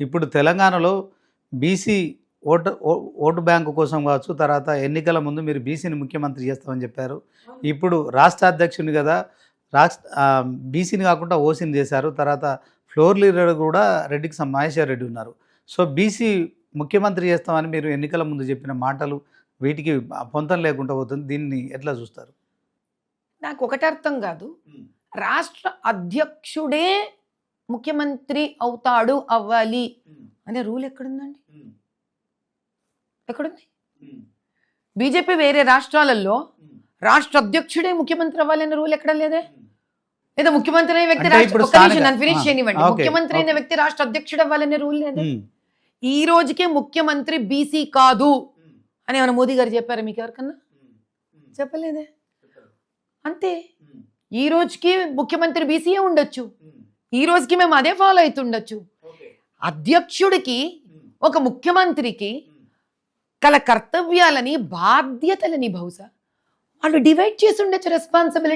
ఇప్పుడు తెలంగాణలో BC vote bank కోసం కావచ్చు, తర్వాత ఎన్నికల ముందు మీరు బీసీని ముఖ్యమంత్రి చేస్తామని చెప్పారు. ఇప్పుడు రాష్ట్ర అధ్యక్షుని కదా, బీసీని కాకుండా ఓసీని చేశారు. తర్వాత ఫ్లోర్ లీడర్ కూడా మహేశ్వర్ రెడ్డి ఉన్నారు. సో బీసీ ముఖ్యమంత్రి చేస్తామని మీరు ఎన్నికల ముందు చెప్పిన మాటలు వీటికి పొంతం లేకుండా పోతుంది. దీన్ని ఎట్లా చూస్తారు? నాకు ఒకటి అర్థం కాదు, రాష్ట్ర అధ్యక్షుడే ముఖ్యమంత్రి అవుతాడు అవ్వాలి అనే రూల్ ఎక్కడుందండి? ఎక్కడుంది? బీజేపీ వేరే రాష్ట్రాలలో రాష్ట్ర అధ్యక్షుడే ముఖ్యమంత్రి అవ్వాలనే రూల్ ఎక్కడ లేదే. లేదా ముఖ్యమంత్రి అయిన వ్యక్తి ఫినిష్ చేయనివ్వండి, ముఖ్యమంత్రి అయిన వ్యక్తి రాష్ట్ర అధ్యక్షుడు అవ్వాలనే రూల్ లేదే. ఈ రోజుకే ముఖ్యమంత్రి బీసీ కాదు అని ఏమైనా మోదీ గారు చెప్పారా మీకు ఎవరికన్నా? చెప్పలేదే. అంతే, ఈ రోజుకి ముఖ్యమంత్రి బీసీయే ఉండొచ్చు, ఈ రోజుకి మేము అదే ఫాలో అవుతుండొచ్చు. అధ్యక్షుడికి ఒక ముఖ్యమంత్రికి కల కర్తవ్యాలని బాధ్యతలని బహుశా వాళ్ళు డివైడ్ చేసి ఉండొచ్చు రెస్పాన్సిబిలిటీ.